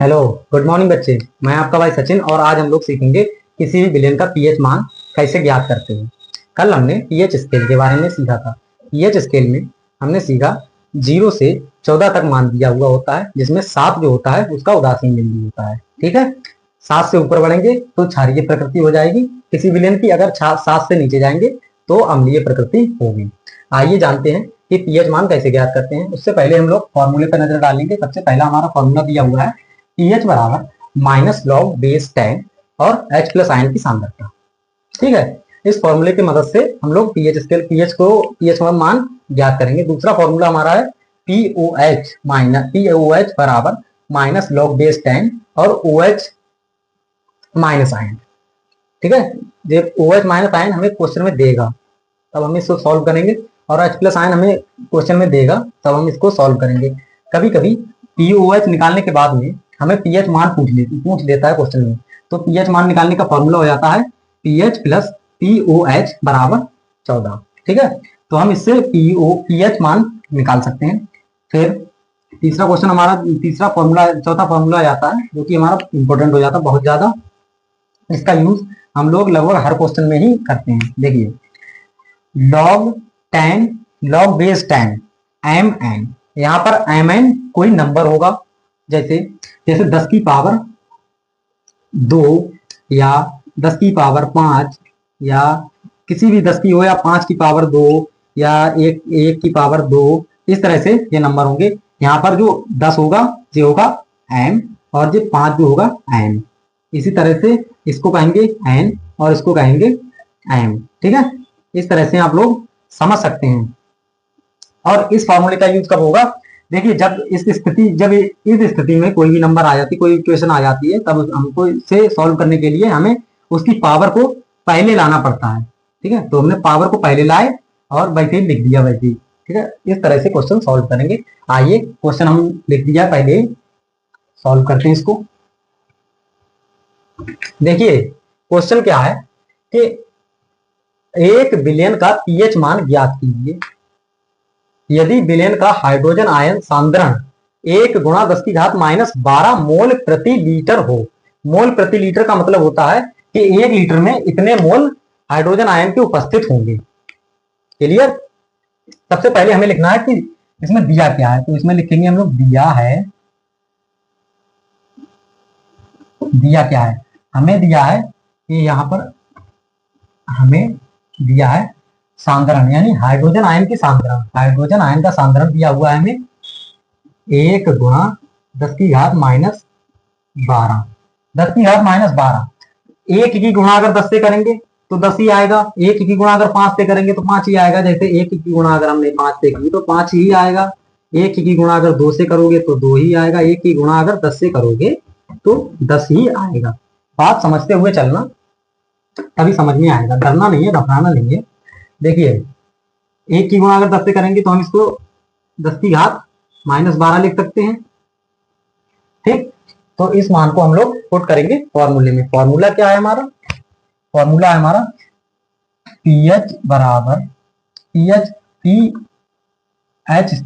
Hello, good morning बच्चे। मैं आपका भाई सचिन और आज हम लोग सीखेंगे किसी भी विलेन का पीएच मान कैसे ज्ञात करते हैं। कल हमने पीएच स्केल के बारे में सीखा था। पीएच स्केल में हमने सीखा 0 से 14 तक मान दिया हुआ होता है, जिसमें 7 जो होता है उसका उदासीन बिंदु होता है। ठीक है, 7 से ऊपर बढ़ेंगे तो क्षारीय प्रकृति हो जाएगी किसी विलेन की, अगर 7 से नीचे जाएंगे तो अम्लीय प्रकृति होगी। आइए जानते हैं कि पीएच मान कैसे ज्ञात करते हैं। उससे पहले हम लोग फॉर्मूले पर नजर डालेंगे। सबसे पहला हमारा फॉर्मूला दिया हुआ है पीएच बराबर माइनस लॉग बेस 10 और H प्लस आयन की सांद्रता। ठीक है, इस फॉर्मूले की मदद से हम लोग पीएच स्केल पीएच मान ज्ञात करेंगे। दूसरा फॉर्मूला हमारा है पीओएच बराबर माइनस लॉग बेस 10 और OH माइनस आयन। ठीक है, जब OH माइनस आयन हमें क्वेश्चन में देगा तब हम इसको सॉल्व करेंगे, और H प्लस आयन हमें क्वेश्चन में देगा तब हम इसको सॉल्व करेंगे। कभी कभी पीओएच निकालने के बाद में हमें पीएच मान पूछ लेता है क्वेश्चन में, तो पीएच मान निकालने का फॉर्मूला हो जाता है पीएच प्लस पीओएच बराबर 14। ठीक है, तो हम इससे पीएच मान निकाल सकते हैं। फिर तीसरा क्वेश्चन हमारा चौथा फॉर्मूला आ जाता है जो कि हमारा इंपॉर्टेंट हो जाता है बहुत ज्यादा। इसका यूज हम लोग लगभग हर क्वेश्चन में ही करते हैं। देखिए, log 10 log base 10 m n, यहाँ पर एम एन कोई नंबर होगा, जैसे जैसे 10 की पावर 2 या 10 की पावर 5 या किसी भी 10 की हो, या 5 की पावर 2 या एक की पावर 2, इस तरह से ये नंबर होंगे। यहाँ पर जो 10 होगा ये होगा एम, और जो 5 जो होगा एम। इसी तरह से इसको कहेंगे एन और इसको कहेंगे एम। ठीक है, इस तरह से आप लोग समझ सकते हैं। और इस फॉर्मूले का यूज कब होगा? देखिए, जब इस स्थिति में कोई भी नंबर आ जाती, कोई इक्वेशन आ जाती है, तब हमको इसे सॉल्व करने के लिए हमें उसकी पावर को पहले लाना पड़ता है। ठीक है, तो हमने पावर को पहले लाए और वैसे ही लिख दिया वैसे ही। ठीक है, इस तरह से क्वेश्चन सॉल्व करेंगे। आइए, क्वेश्चन हम लिख दिया, पहले सॉल्व करते हैं इसको। देखिए, क्वेश्चन क्या है कि एक विलेन का पीएच मान ज्ञात कीजिए यदि विलेन का हाइड्रोजन आयन सांद्रण 1 गुणा 10 की घात माइनस 12 मोल प्रति लीटर हो। मोल प्रति लीटर का मतलब होता है कि 1 लीटर में इतने मोल हाइड्रोजन आयन के उपस्थित होंगे। क्लियर? सबसे पहले हमें लिखना है कि इसमें दिया क्या है, तो इसमें लिखेंगे हम लोग दिया क्या है। हमें दिया है कि यहाँ पर हमें दिया है सांद्रण, यानी हाइड्रोजन आयन की सांद्रण। हाइड्रोजन आयन का सांद्रण दिया हुआ है हमें 1 गुणा 10 की घात माइनस 12। 10 की घात माइनस 12, 1 की गुणा अगर 10 से करेंगे तो 10 ही आएगा। 1 की गुणा अगर 5 से करेंगे तो 5 ही आएगा। जैसे 1 की गुणा अगर हमने 5 से की तो 5 ही आएगा। 1 की गुणा अगर 2 से करोगे तो 2 ही आएगा। 1 की गुणा अगर 10 से करोगे तो 10 ही आएगा। बात समझते हुए चलना, तभी समझ में आएगा। डरना नहीं है, घबराना नहीं है। देखिए, 1 की गुणा अगर 10 से करेंगे तो हम इसको 10 की घात माइनस 12 लिख सकते हैं। ठीक, तो इस मान को हम लोग पुट करेंगे फॉर्मूले में। फॉर्मूला क्या है हमारा? फॉर्मूला है हमारा पीएच बराबर पी एच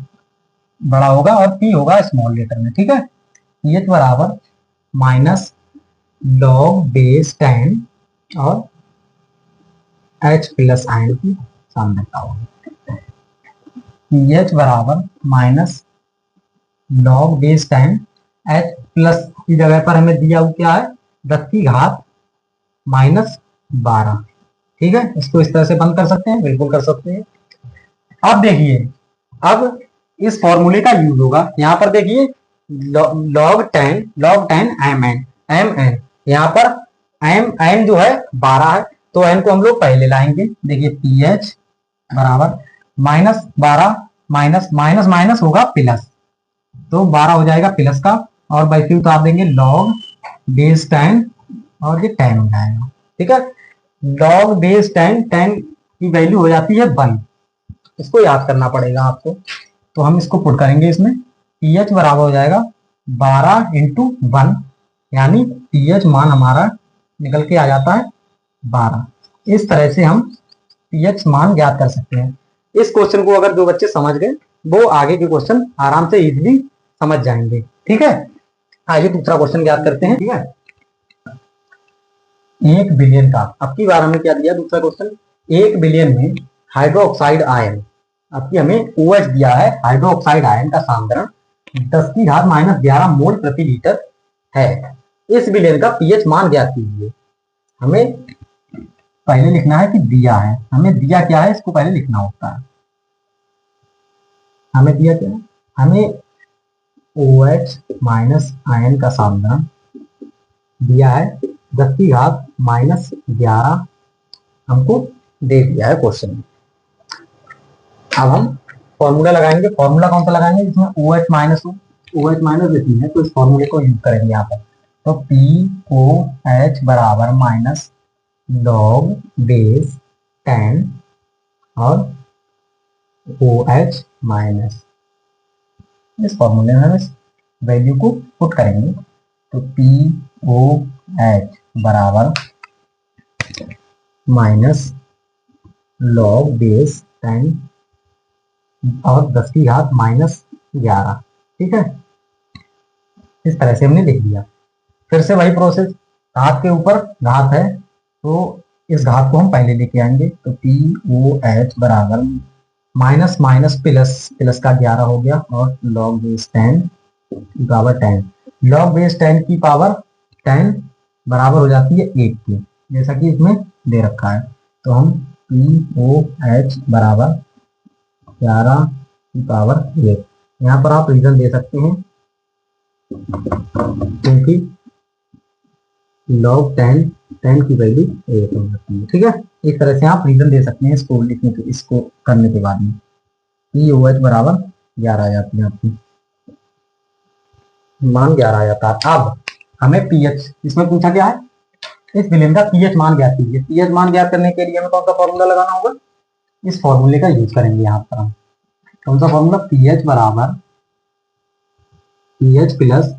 बड़ा होगा और पी होगा स्मॉल लेटर में। ठीक है, पीएच बराबर माइनस लॉग बेस 10 और H प्लस आयन की सांद्रता होगी। पीएच बराबर minus log base 10, H plus की जगह पर हमें दिया हुआ क्या है 10 की घात माइनस 12। ठीक है, इसको इस तरह से बंद कर सकते हैं, बिल्कुल कर सकते हैं। अब देखिए, अब इस फॉर्मूले का यूज होगा। यहाँ पर देखिए, लॉग 10 एम एन, यहाँ पर एम जो है 12 है, तो एन को हम लोग पहले लाएंगे। देखिए, पीएच बराबर माइनस 12 माइनस माइनस माइनस होगा प्लस, तो 12 हो जाएगा प्लस का, और वैसे उतार देंगे लॉग बेस 10 और ये 10 हो जाएगा। ठीक है, लॉग बेस 10 की वैल्यू हो जाती है 1। इसको याद करना पड़ेगा आपको, तो हम इसको पुट करेंगे इसमें। पीएच बराबर हो जाएगा 12 इंटू 1, यानी पीएच मान हमारा निकल के आ जाता है 12। इस तरह से हम पीएच मान ज्ञात कर सकते हैं। इस क्वेश्चन को अगर जो बच्चे समझ गए वो आगे के क्वेश्चन आराम से इजीली समझ जाएंगे। ठीक है, आइए दूसरा क्वेश्चन याद करते हैं। ठीक है, 1 बिलियन का, अब की बार हमें क्या दिया दूसरा क्वेश्चन, 1 बिलियन में हाइड्रोक्साइड आयन, अब की हमें OH दिया है, हाइड्रोक्साइड आयन का सांद्रण 10⁻⁻11 मोल प्रति लीटर है। इस बिलियन का पीएच मान ज्ञात कीजिए। हमें पहले लिखना है कि दिया है, हमें दिया क्या है इसको पहले लिखना होता है। हमें दिया क्या है, हमें OH माइनस आयन का सांद्रण दिया है 10⁻⁻11 हमको दे दिया है क्वेश्चन में। अब हम फॉर्मूला लगाएंगे, फॉर्मूला कौन सा लगाएंगे जिसमें OH माइनस हो, OH माइनस लिखनी है तो इस फॉर्मूले को यूज करेंगे यहाँ पर। तो POH बराबर माइनस लॉग बेस 10 और OH माइनस, इस फॉर्मूले में हम इस वैल्यू को पुट करेंगे। तो POH बराबर माइनस लॉग बेस 10 और 10⁻⁻11। ठीक है, इस तरह से हमने लिख दिया। फिर से वही प्रोसेस, घात के ऊपर घात है तो इस घात को हम पहले लेके आएंगे। तो POH बराबर माइनस माइनस प्लस, प्लस का 11 हो गया और लॉग बेस 10 की पावर 10, लॉग बेस 10 की पावर 10 बराबर हो जाती है 8 की, जैसा कि इसमें दे रखा है। तो हम POH बराबर 11 की पावर 8, यहाँ पर आप रीजन दे सकते हैं क्योंकि लॉग 10 की वैल्यू 8 हो जाती है। ठीक है, इस तरह से आप रीजन दे सकते हैं इसको लिखने के, इसको करने के बाद में POH बराबर 11 आ जाती है, आपकी मान 11 आ जाता है। अब हमें पीएच, इसमें पूछा क्या है, इस विलेन का पीएच मान ज्ञात कीजिए। पीएच मान ज्ञात करने के लिए हमें कौन सा फॉर्मूला लगाना होगा, इस फॉर्मूले का यूज करेंगे यहाँ पर हम। कौन सा फॉर्मूला, पीएच बराबर पीएच प्लस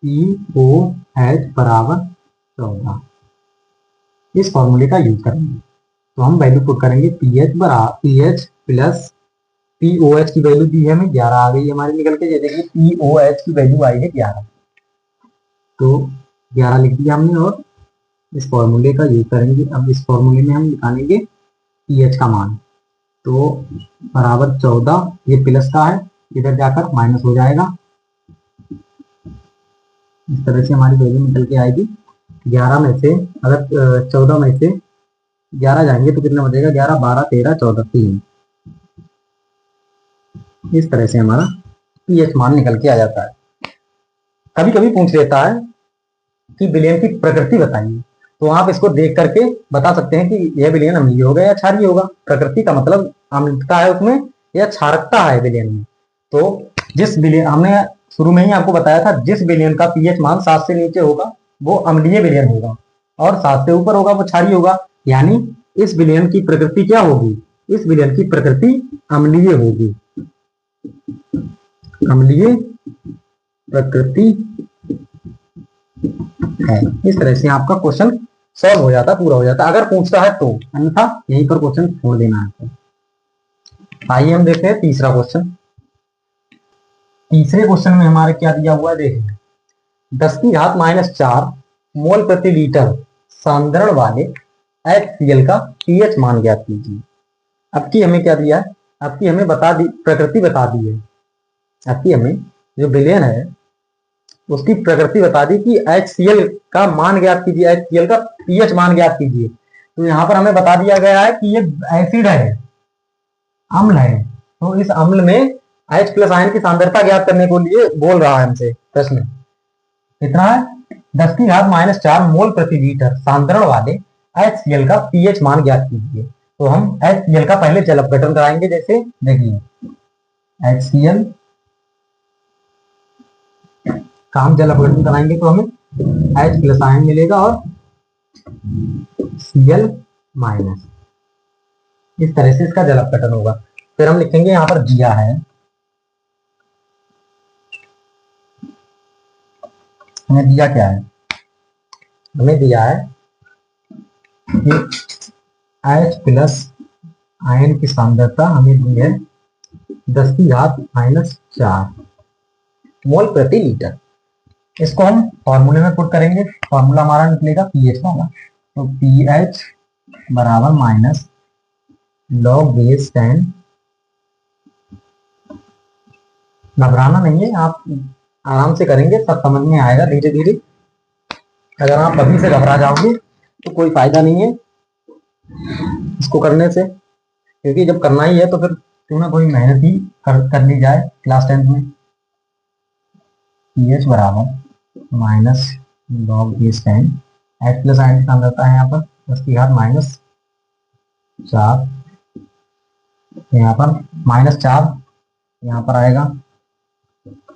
POH बराबर 14, इस फॉर्मूले का यूज करेंगे। तो हम वैल्यू पुट करेंगे पीएच बराबर पीएच प्लस POH की वैल्यू दी है हमें 11 आ गई हमारी निकल के, जैसे कि POH की वैल्यू आई है 11, तो 11 लिख दिया हमने और इस फॉर्मूले का यूज करेंगे। अब इस फॉर्मूले में हम निकालेंगे पीएच का मान, तो बराबर 14, ये प्लस का है इधर जाकर माइनस हो जाएगा, इस तरह से हमारी वैल्यू निकल के आएगी। 11 में से अगर 14 में से 11 जाएंगे तो कितना बचेगा, 11 12 13 14 3, इस तरह से हमारा पीएच मान निकल के आ जाता है। कभी कभी पूछ लेता है कि विलयन की प्रकृति बताइए, तो आप इसको देख करके बता सकते हैं कि यह विलयन अम्लीय होगा या क्षारीय होगा। प्रकृति का मतलब अम्लता है उसमें या क्षारकता है विलयन में। तो जिस विलयन, हमने शुरू में ही आपको बताया था, जिस विलयन का पीएच मान 7 से नीचे होगा वो अम्लीय विलयन होगा और 7 से ऊपर होगा वो क्षारीय होगा। यानी इस विलयन की प्रकृति क्या होगी, इस विलयन की प्रकृति अम्लीय होगी, अम्लीय प्रकृति है। इस तरह से आपका क्वेश्चन सॉल्व हो जाता, पूरा हो जाता अगर पूछता है तो, अन्यथा यहीं पर क्वेश्चन छोड़ देना है। आइए हम देखते हैं तीसरा क्वेश्चन। तीसरे क्वेश्चन में हमारे क्या दिया हुआ है देखिए, 10⁻⁻4 मोल प्रति लीटर सांद्रण वाले HCl का पीएच मान ज्ञात कीजिए। अब की हमें क्या दिया है, अब की हमें बता दी, प्रकृति बता दी है। अब की हमें जो विलयन है उसकी प्रकृति बता दी कि HCl का मान ज्ञात कीजिए, HCl का पीएच मान ज्ञात कीजिए। तो यहाँ पर हमें बता दिया गया है कि ये एसिड है, अम्ल है, तो इस अम्ल में H प्लस आयन की सांद्रता ज्ञात करने को लिए बोल रहा है हमसे प्रश्न। कितना है, 10⁻⁻4 मोल प्रति लीटर सांद्रण वाले HCl का पीएच मान ज्ञात कीजिए। तो हम HCl का पहले जल अपघटन कराएंगे, जैसे देखिए HCl का हम जल अपघटन कराएंगे तो हमें H प्लस आयन मिलेगा और Cl माइनस, इस तरह से इसका जल अपघटन होगा। फिर हम लिखेंगे यहाँ पर दिया है, हमें दिया क्या है, हमें दिया है कि H प्लस आयन की सांद्रता हमें दी है 10⁻⁻4 मोल प्रति लीटर। इसको हम फॉर्मूले में पुट करेंगे, फॉर्मूला हमारा निकलेगा पीएच वाला। तो पीएच बराबर माइनस लॉग बेस 10, घबराना नहीं है, आप आराम से करेंगे, सब समझ में आएगा धीरे धीरे। अगर आप अभी से घबरा जाओगे तो कोई फायदा नहीं है इसको करने से, क्योंकि जब करना ही है तो फिर क्यों ना कोई मेहनत ही कर ली जाए क्लास 10 में। पीएच बराबर minus log base 10, H plus ion का रहता है यहाँ पर 10 की घात माइनस 4, यहाँ पर -4 यहाँ पर आएगा,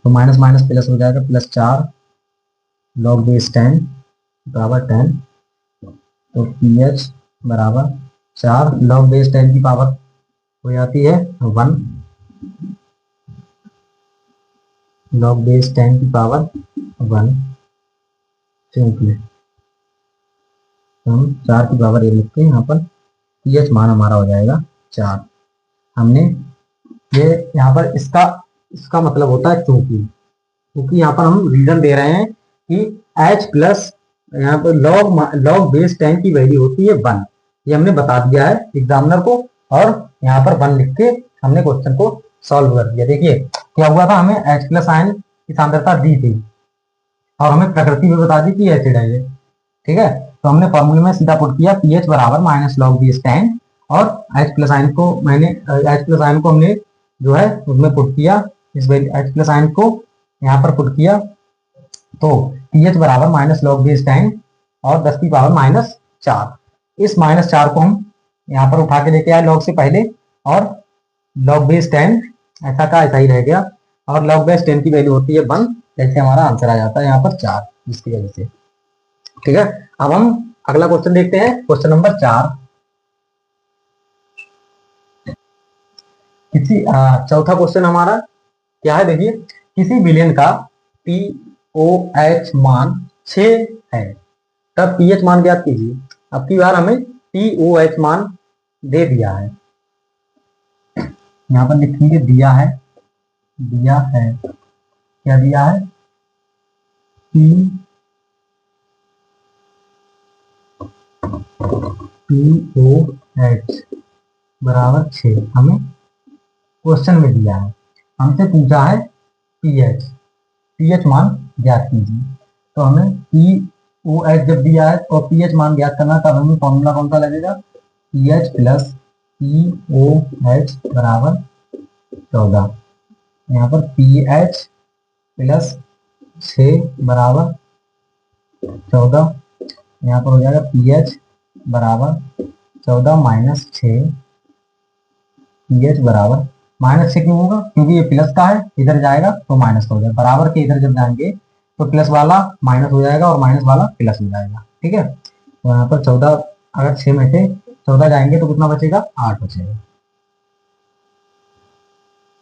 तो माइनस माइनस प्लस हो जाएगा, +4 लॉग बेस 10 बराबर 10। तो पीएच बराबर 4 लॉग बेस 10 की पावर हो जाती है 1, लॉग बेस 10 की पावर 1 सिंपली हम 4 की पावर ये लिखते हैं यहाँ पर। पीएच मान हमारा हो जाएगा 4। हमने ये यहाँ पर इसका इसका मतलब होता है क्योंकि यहाँ पर हम रीजन दे रहे हैं कि H प्लस यहाँ पर लॉग बेस 10 की वैल्यू होती है 1, ये हमने बता दिया है एग्जामिनर को, और यहाँ पर 1 लिख के हमने क्वेश्चन को सॉल्व कर दिया। देखिए क्या हुआ था, हमें H प्लस आयन की सांद्रता दी थी और हमें प्रकृति में बता दी कि एसिड है ये, ठीक है। तो हमने फॉर्मूले में सीधा पुट किया पीएच बराबर माइनस लॉग बेस 10, और H प्लस आयन को हमने जो है उसमें पुट किया, इस H प्लस आयन को यहाँ पर पुट किया, तो पीएच बराबर माइनस लॉग बेस 10 और 10 की पावर -4। इस -4 को हम यहाँ पर उठा के लेके आए लॉग से पहले, और लॉग बेस 10 ऐसा का ऐसा ही रह गया, और लॉग बेस 10 की वैल्यू होती है 1, जैसे हमारा आंसर आ जाता है यहाँ पर 4, जिसकी वजह से, ठीक है। अब हम अगला क्वेश्चन देखते हैं, क्वेश्चन नंबर 4। चौथा क्वेश्चन हमारा क्या है, देखिए किसी विलेन का पीओएच मान 6 है, तब पीएच मान ज्ञात कीजिए। अब की बार हमें पीओएच मान दे दिया है, यहाँ पर लिखेंगे दिया है क्या दिया है, पीओएच बराबर 6 हमें क्वेश्चन में दिया है, हमसे पूछा है पीएच मान ज्ञात कीजिए। तो हमें पीओएच जब दिया है और पीएच मान ज्ञात करना, तब हमें फॉर्मूला कौन सा लगेगा, पीएच प्लस पीओएच बराबर 14। यहाँ पर पीएच प्लस 6 बराबर 14, यहाँ पर हो जाएगा पीएच बराबर 14 माइनस 6, पीएच बराबर -6 क्यों होगा, क्योंकि ये प्लस का है, इधर जाएगा तो माइनस हो जाएगा, बराबर के इधर जब जाएंगे तो प्लस वाला माइनस हो जाएगा और माइनस वाला प्लस हो जाएगा, ठीक है। तो यहाँ पर 14, अगर 6 में से 14 जाएंगे तो कितना बचेगा, 8 बचेगा।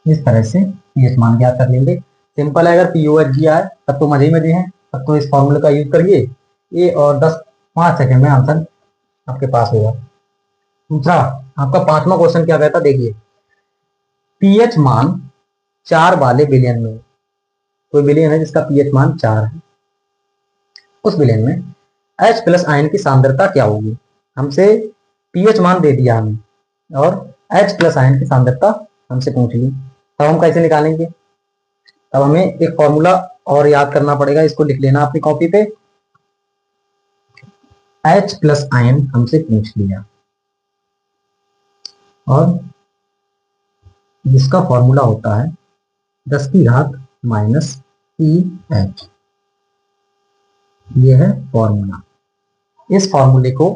इस तरह से पीएच मान ज्ञात कर लेंगे, सिंपल है। अगर पीओएच दिया है तब तो मजे ही मजे हैं, तब तो इस फॉर्मूले का यूज करिए ये, और 5 सेकंड में आंसर आपके पास होगा। दूसरा आपका 5वां क्वेश्चन क्या कहता, देखिए पीएच मान 4 वाले विलेन में, कोई विलेन है जिसका पीएच मान 4 है, उस विलेन में H प्लस आयन की सांद्रता क्या होगी। हमसे पीएच मान दे दिया हमें, और H प्लस आयन की सांद्रता हमसे पूछ ली, तब हम कैसे निकालेंगे। तब हमें एक फॉर्मूला और याद करना पड़ेगा, इसको लिख लेना अपनी कॉपी पे। H प्लस आयन हमसे पूछ लिया, और जिसका फॉर्मूला होता है 10 की घात माइनस PH, ये है फॉर्मूला। इस फॉर्मूले को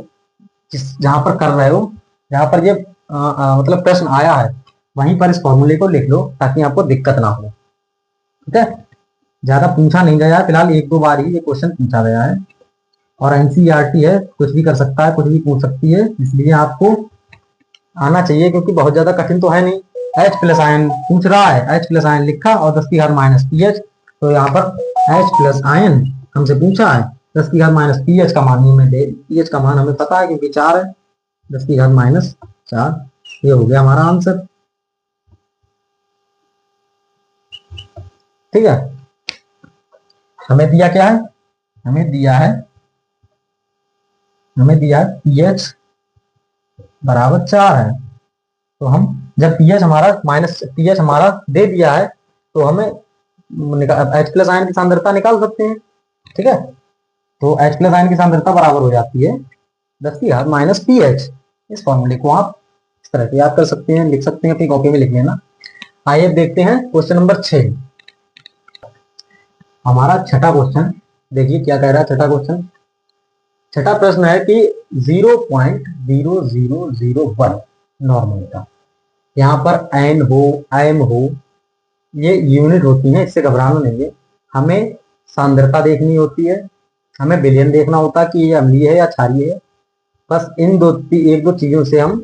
जहां पर कर रहे हो, जहां पर ये मतलब प्रश्न आया है, वहीं पर इस फॉर्मूले को लिख लो ताकि आपको दिक्कत ना हो, ठीक है। ज्यादा पूछा नहीं गया है, फिलहाल 1-2 बार ही ये क्वेश्चन पूछा गया है, और एनसीईआरटी है, कुछ भी कर सकता है, कुछ भी पूछ सकती है, इसलिए आपको आना चाहिए, क्योंकि बहुत ज्यादा कठिन तो है नहीं। H प्लस आयन पूछ रहा है, H प्लस आयन लिखा और 10 की घात माइनस PH, तो यहाँ पर H प्लस आयन हमसे पूछा है, 10 की घात माइनस PH का मान ही में दे, PH का मान हमें पता है क्योंकि 4 है, 10 की घात -4, ये हो गया हमारा आंसर, ठीक है। हमें दिया क्या है, हमें दिया है pH बराबर 4 है। तो हम जब pH हमारा pH हमारा दे दिया है तो हमें H प्लस आयन की सांद्रता निकाल सकते हैं। ठीक है, तो H प्लस आयन की सांद्रता बराबर हो जाती है 10⁻⁻ pH। इस फॉर्मूले को आप इस तरह से याद कर सकते हैं, लिख सकते हैं, अपनी कॉपी में लिख लेना। आइए देखते हैं क्वेश्चन नंबर 6। हमारा छठा क्वेश्चन देखिए क्या कह रहा है। छठा क्वेश्चन, छठा प्रश्न है कि 0.0001 नॉर्मल का, यहाँ पर एन हो एम हो ये यूनिट होती है, इससे घबराना नहीं है। हमें सांद्रता देखनी होती है, हमें विलयन देखना होता है कि ये अम्लीय है या क्षारीय है। बस इन एक दो चीजों से हम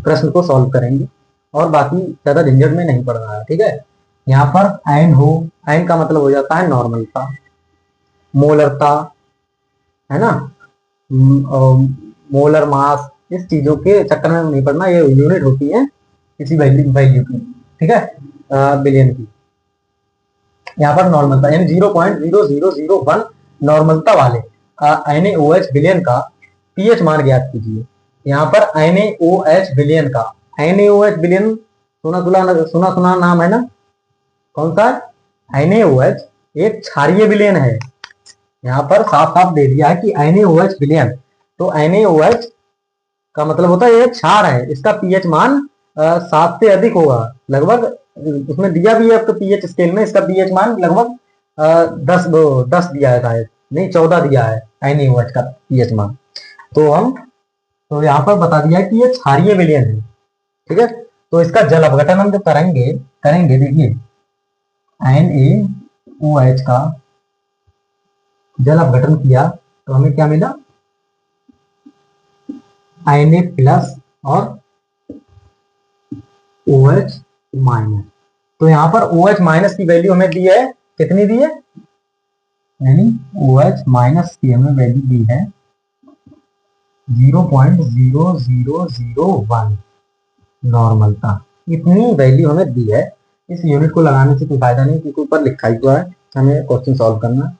प्रश्न को सॉल्व करेंगे और बाकी ज्यादा झंझट में नहीं पड़ना है। ठीक है, यहाँ पर एन हो, एन का मतलब हो जाता है नॉर्मलता, मोलरता, है ना, मोलर मास, इस चीजों के चक्कर में नहीं पड़ना। ये यूनिट होती है किसी वैल्यू की। ठीक है, बिलियन की। यहाँ पर नॉर्मलता यानी 0.0001 नॉर्मलता वाले NaOH बिलियन का पीएच मान ज्ञात कीजिए। यहाँ पर NaOH बिलियन का, NaOH बिलियन सुना सुना नाम है ना, कौन सा है? NaOH एक क्षारीय विलयन है। यहाँ पर साफ साफ दे दिया है कि NaOH विलयन, तो NaOH का मतलब होता है ये क्षार है, इसका पीएच मान 7 से अधिक होगा लगभग। उसमें दिया भी है आपको पीएच स्केल में, इसका पीएच मान लगभग 10 दिया है, शायद नहीं 14 दिया है NaOH का पीएच मान। तो यहाँ पर बता दिया है कि ये क्षारीय विलयन है। ठीक है, तो इसका जल अपघटन हम जो करेंगे देखिए, NaOH का जल अपघटन किया तो हमें क्या मिला, Na प्लस और OH माइनस। तो यहाँ पर OH माइनस की वैल्यू हमें दी है, कितनी दी है, यानी OH माइनस की हमें वैल्यू दी है 0.0001 नॉर्मलता, इतनी वैल्यू हमें दी है। इस यूनिट को लगाने से कोई फायदा नहीं, क्योंकि ऊपर लिखा ही हुआ है, हमें क्वेश्चन सॉल्व करना है।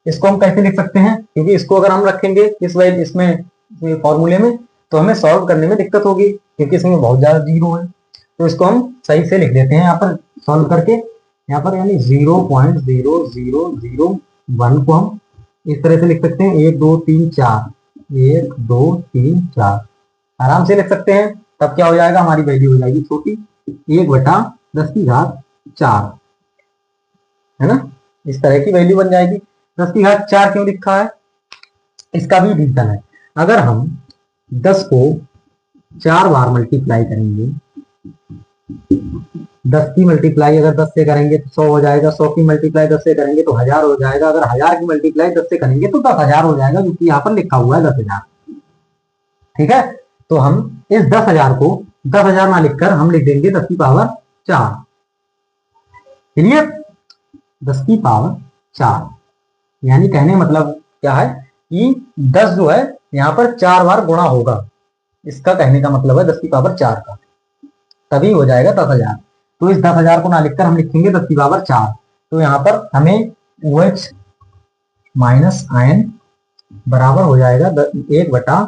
इसको हम कैसे लिख सकते हैं, क्योंकि इसको अगर हम रखेंगे इसमें फॉर्मूले में तो हमें सॉल्व करने में दिक्कत होगी, क्योंकि इसमें बहुत ज्यादा जीरो है। तो इसको हम सही से लिख देते हैं यहाँ पर सॉल्व करके। यहाँ पर यानी 0.0001 को हम इस तरह से लिख सकते हैं 1 2 3 4, 1 2 3 4 आराम से लिख सकते हैं। तब क्या हो जाएगा, हमारी वैल्यू हो जाएगी छोटी 1/10⁴ है ना, इस तरह की वैल्यू बन जाएगी। 10⁴ क्यों लिखा है, इसका भी रीजन है। अगर हम 10 को 4 बार मल्टीप्लाई करेंगे, 10 की मल्टीप्लाई अगर 10 से करेंगे तो 100 हो जाएगा, 100 की मल्टीप्लाई 10 से करेंगे तो 1000 हो जाएगा, अगर 1000 की मल्टीप्लाई 10 से करेंगे तो 10,000 हो जाएगा, क्योंकि यहाँ पर लिखा हुआ है 10,000। ठीक है, तो हम इस 10,000 को 10,000 ना लिखकर हम लिख देंगे 10⁴ क्लियर, 10⁴ यानी कहने मतलब क्या है कि 10 जो है यहाँ पर 4 बार गुणा होगा, इसका कहने का मतलब है 10⁴ का, तभी हो जाएगा 10,000। तो इस 10,000 को ना लिखकर हम लिखेंगे 10⁴। तो यहाँ पर हमें OH माइनस आयन बराबर हो जाएगा 1/10⁴।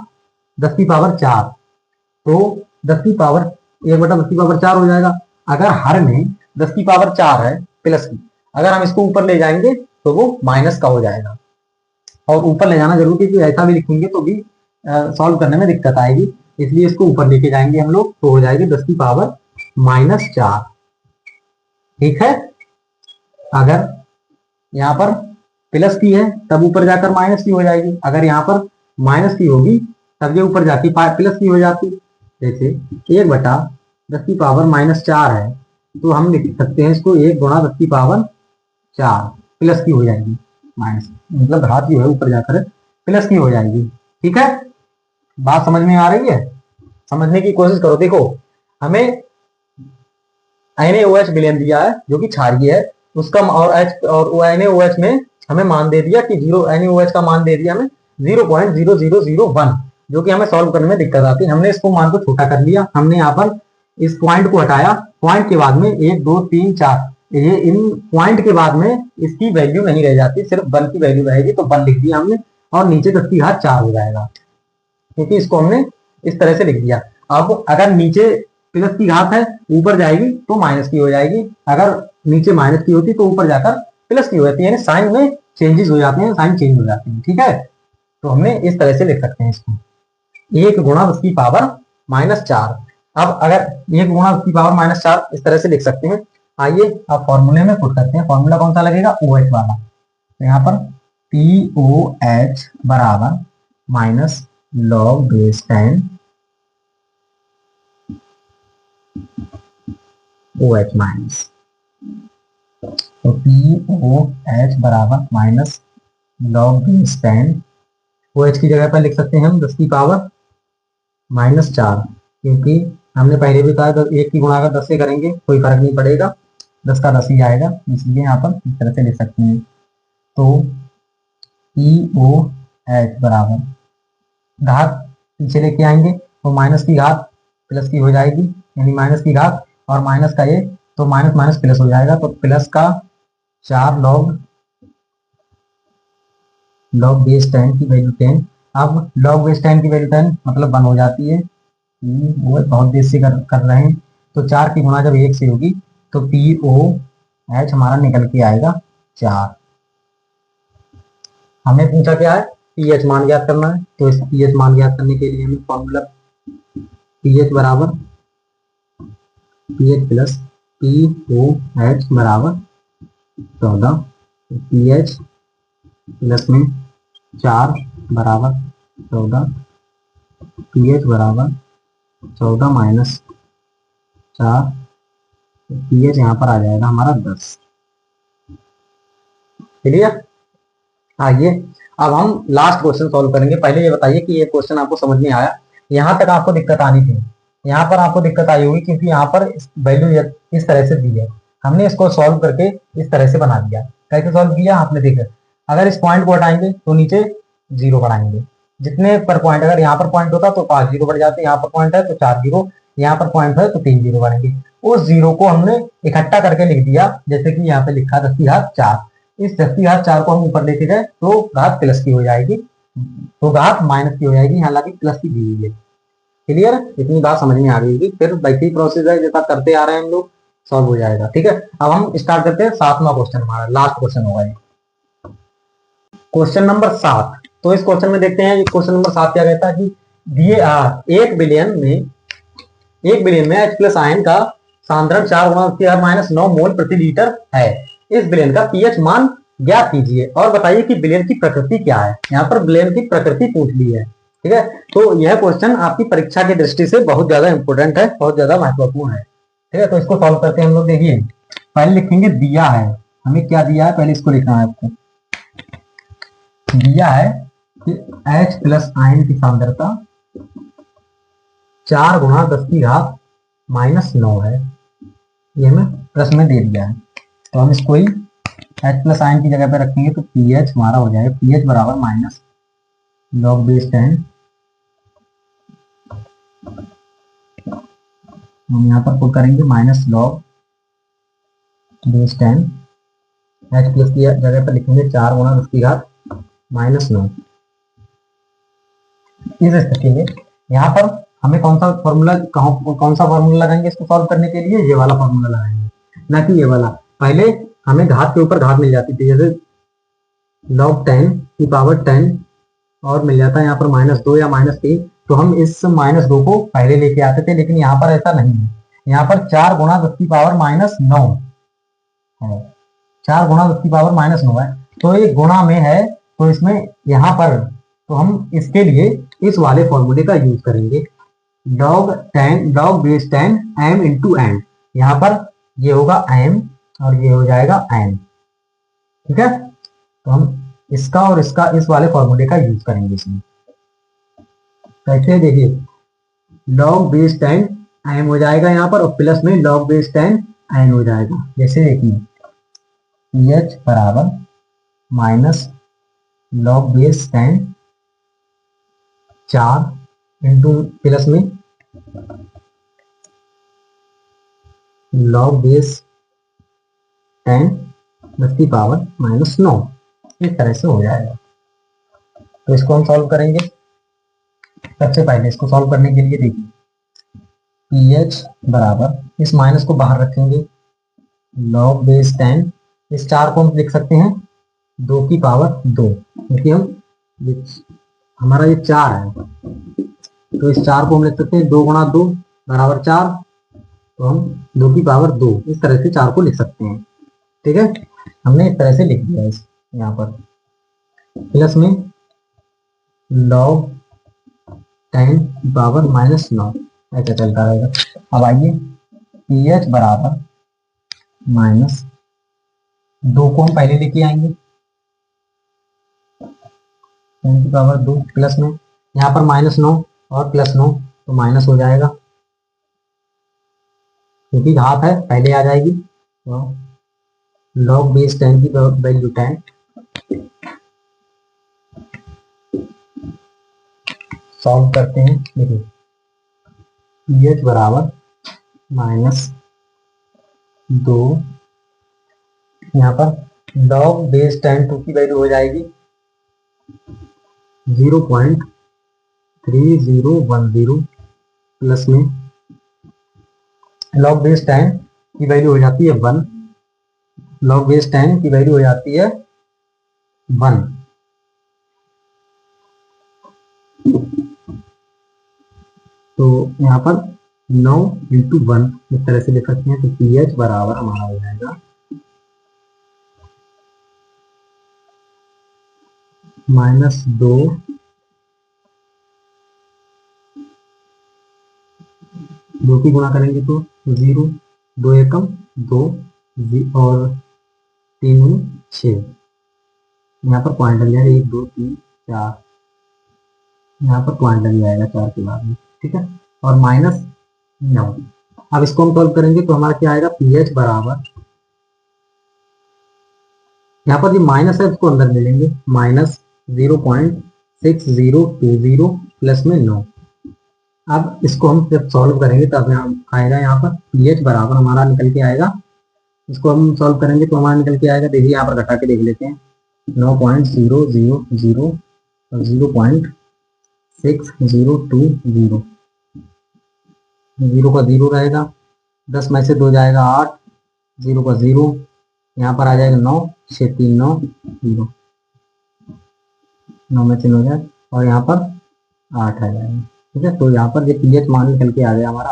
तो 1/10⁴ हो जाएगा। अगर हर में 10⁴ है प्लस की, अगर हम इसको ऊपर ले जाएंगे तो वो माइनस का हो जाएगा, और ऊपर ले जाना जरूरी है, क्योंकि ऐसा भी लिखेंगे तो भी सॉल्व करने में दिक्कत आएगी, इसलिए इसको ऊपर लेके जाएंगे हम लोग, तो हो जाएगी 10⁻⁻4। ठीक है, अगर यहाँ पर प्लस की है तब ऊपर जाकर माइनस की हो जाएगी, अगर यहाँ पर माइनस की होगी तब ये ऊपर जाती प्लस की हो जाती। जैसे 1/10⁻⁻4 है तो हम लिख सकते हैं इसको 1 × 10⁻⁴ प्लस की हो जाएगी, माइनस मतलब घात जो है ऊपर जाकर प्लस की हो जाएगी। ठीक है, बात समझ में आ रही है, समझने की कोशिश करो। देखो हमें NaOH विलयन दिया है जो कि क्षारीय है, उसका और NaOH में हमें मान दे दिया कि NaOH का मान दे दिया हमें 0.0001, जो कि हमें सॉल्व करने में दिक्कत आती है। हमने इसको मान को छोटा कर लिया, हमने यहाँ पर इस पॉइंट को हटाया, पॉइंट के बाद में 1 2 3 4 ये इन पॉइंट के बाद में इसकी वैल्यू नहीं रह जाती, सिर्फ 1 की वैल्यू रहेगी, तो 1 लिख दिया हमने, और नीचे 10 की घात 4 हो जाएगा, क्योंकि इसको हमने इस तरह से लिख दिया। अब अगर नीचे प्लस की घात है, ऊपर जाएगी तो माइनस की हो जाएगी, अगर नीचे माइनस की होती तो ऊपर जाकर प्लस की हो जाती है, यानी साइन में चेंजेस हो जाते हैं, साइन चेंज हो जाते हैं, ठीक है। तो हमने इस तरह से लिख सकते हैं इसको, 1 गुणा 10 की पावर -4। अब अगर 1 गुणा 10 की पावर -4 इस तरह से लिख सकते हैं। आइए अब फॉर्मूले में पुट करते हैं, फॉर्मूला कौन सा लगेगा, OH वाला। तो यहाँ पर POH बराबर minus log base 10 OH minus, तो POH बराबर माइनस लॉग बेस 10, OH की जगह पर लिख सकते हैं हम 10 की पावर -4, क्योंकि हमने पहले भी कहा 1 की गुणा अगर 10 से करेंगे कोई फर्क नहीं पड़ेगा, 10 का 10 ही आएगा, इसलिए यहाँ पर इस तरह से लिख सकते हैं। तो POH बराबर घात पीछे लेके आएंगे तो माइनस की घात प्लस की हो जाएगी, यानी माइनस की घात और माइनस का ये, तो माइनस माइनस प्लस हो जाएगा, तो प्लस का 4 लॉग बेस 10 की वैल्यू 10। अब लॉग बेस 10 की वैल्यू 10 मतलब 1 हो जाती है, वो बहुत देर से कर रहे हैं, तो 4 की गुणा जब 1 से होगी तो POH हमारा निकल के आएगा 4। हमें पूछा क्या है, पीएच मान ज्ञात करना है, तो इस पीएच मान ज्ञात करने के लिए हमें फॉर्मूला पीएच बराबर पीएच प्लस POH बराबर 14, पीएच प्लस में 4 बराबर 14, पीएच बराबर 14 माइनस 4, पीएच यहाँ पर आ जाएगा हमारा 10। क्लियर। आइए अब हम लास्ट क्वेश्चन सॉल्व करेंगे। पहले ये बताइए कि ये क्वेश्चन आपको समझ में आया, यहाँ तक आपको दिक्कत आनी थी, यहाँ पर आपको दिक्कत आई होगी क्योंकि यहाँ पर वैल्यू इस तरह से दी है, हमने इसको सॉल्व करके इस तरह से बना दिया। कैसे सॉल्व किया आपने देखा, अगर इस पॉइंट को हटाएंगे तो नीचे 0 बढ़ाएंगे, जितने पर पॉइंट, अगर यहाँ पर पॉइंट होता तो 5 0 बढ़ जाते, यहाँ पर पॉइंट है तो 4 0, यहाँ पर पॉइंट है तो 3 0 बढ़ेंगे। उस 0 को हमने इकट्ठा करके लिख दिया, जैसे कि यहाँ पे लिखा 10 की घात 4। इस 10 की घात 4 को हम ऊपर लेके गए तो घात प्लस की हो जाएगी, तो घात माइनस की हो जाएगी, हालांकि प्लस की दी हुई है। क्लियर, इतनी बात समझ में आ गई होगी। फिर वैसी प्रोसेस है जैसा करते आ रहे हैं हम लोग, सॉल्व हो जाएगा। ठीक है, अब हम स्टार्ट करते हैं 7वां क्वेश्चन, हमारा लास्ट क्वेश्चन होगा ये, क्वेश्चन नंबर 7। तो इस क्वेश्चन में देखते हैं, क्वेश्चन नंबर 7 क्या कहता है कि दिए 1 बिलियन में H प्लस आयन का सांद्रण 4 गुणा माइनस 9 मोल प्रति लीटर है। इस विलयन का पीएच मान ज्ञात कीजिए और बताइए कि विलयन की प्रकृति क्या है। यहाँ पर विलयन की प्रकृति पूछ ली है। ठीक है, तो यह क्वेश्चन आपकी परीक्षा की दृष्टि से बहुत ज्यादा इंपोर्टेंट है, बहुत ज्यादा महत्वपूर्ण है। ठीक है, तो इसको सॉल्व करते हैं हम लोग। देखिए पहले लिखेंगे दिया है, हमें क्या दिया है पहले इसको लिखना है आपको। दिया है कि H प्लस आयन की सांद्रता 4 गुणा 10 की घात माइनस 9 है, ये हमें प्रश्न में दे दिया है। तो हम इसको ही H प्लस आयन की जगह पे रखेंगे तो पीएच हमारा हो जाएगा पीएच बराबर माइनस लॉग बेस 10, हम यहाँ पर पुट करेंगे minus log base 10, H plus की जगह पर लिखेंगे 4 गुणा 10 की घात माइनस 9। इस स्थिति में यहाँ पर हमें कौन सा फॉर्मूला लगाएंगे इसको सॉल्व करने के लिए, ये वाला फॉर्मूला लगाएंगे, ना कि ये वाला। पहले हमें घात के ऊपर घात मिल जाती थी, जैसे लॉग 10 की पावर 10 और मिल जाता है यहाँ पर -2 या -3, तो हम इस -2 को पहले लेके आते थे, लेकिन यहाँ पर ऐसा नहीं है। यहाँ पर 4 गुणा 10 की पावर -9 है, 4 गुणा 10 की पावर -9 है, तो ये गुणा में है, तो इसमें यहाँ पर तो हम इसके लिए इस वाले फॉर्मूले का यूज करेंगे, log base 10 m into n. यहाँ पर ये होगा m और ये हो जाएगा n। ठीक है, तो हम इसका और इसका इस वाले फॉर्मूले का यूज करेंगे इसमें। कैसे, देखिए लॉग बेस 10 m हो जाएगा यहाँ पर और प्लस में लॉग बेस 10 n हो जाएगा। जैसे देखिए pH बराबर minus log base 10 4 into plus में लॉग बेस 10⁻⁻⁹ इस तरह से हो जाएगा। तो इसको हम सॉल्व करेंगे। सबसे पहले इसको सॉल्व करने के लिए देखिए pH बराबर, इस माइनस को बाहर रखेंगे, log बेस 10, इस 4 को हम लिख सकते हैं 2⁻², क्योंकि हमारा ये 4 है, तो इस 4 को हम लिख सकते हैं 2 × 2 = 4, तो हम 2⁻², इस तरह से 4 को लिख सकते हैं। ठीक है, हमने इस तरह से लिख दिया इस यहाँ पर, प्लस में log 10⁻⁻⁹ ऐसा चलता रहेगा। अब आइए pH बराबर -2 को हम पहले लेके आएंगे, 10⁻², प्लस में यहाँ पर -9 और +9, तो माइनस हो जाएगा, क्योंकि हाफ है पहले आ जाएगी। तो log बेस 10 की वैल्यू 10, सॉल्व करते हैं। देखिए pH बराबर -2, यहाँ पर log बेस 10 2 की वैल्यू हो जाएगी 0.3010, प्लस में log बेस 10 की वैल्यू हो जाती है 1, log बेस 10 की वैल्यू हो जाती है 1, तो यहाँ पर 9 × 1 इस तरह से लिख सकते हैं। तो pH बराबर हमारा हो जाएगा -2, 2 की गुणा करेंगे तो 0, 2 एकम 2 और 3 × 6, यहाँ पर पॉइंट लग जाएगा 1 2 3 4, यहाँ पर पॉइंट लग जाएगा 4 के बाद में। ठीक है, और -9। अब इसको हम सॉल्व करेंगे तो हमारा क्या आएगा, pH बराबर, यहाँ पर जो माइनस है उसको अंदर ले लेंगे, -0.6020, प्लस में 9। अब इसको हम जब सॉल्व करेंगे तब यहाँ आएगा, यहाँ पर pH बराबर हमारा निकल के आएगा, इसको हम सॉल्व करेंगे तो हमारा निकल के आएगा, देखिए यहाँ पर घटा के देख लेते हैं, 9.000 और 0.6020, 0 का 0 रहेगा, 10 में से 2 जाएगा 8, 0 का 0, यहाँ पर आ जाएगा 9, 6 3 9 0, 9 में से 9 जाए और यहाँ पर 8 आ जाएगा। ठीक है, तो यहाँ पर ये pH मान निकल के आ गया हमारा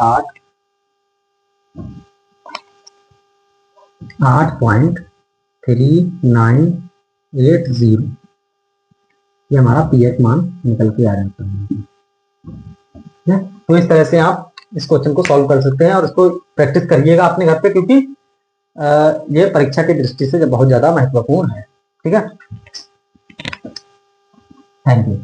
8.3980, ये हमारा pH मान निकल के आ जाता है। ठीक है, तो इस तरह से आप इस क्वेश्चन को सॉल्व कर सकते हैं और इसको प्रैक्टिस करिएगा अपने घर पे, क्योंकि ये परीक्षा की दृष्टि से बहुत ज्यादा महत्वपूर्ण है। ठीक है, थैंक यू।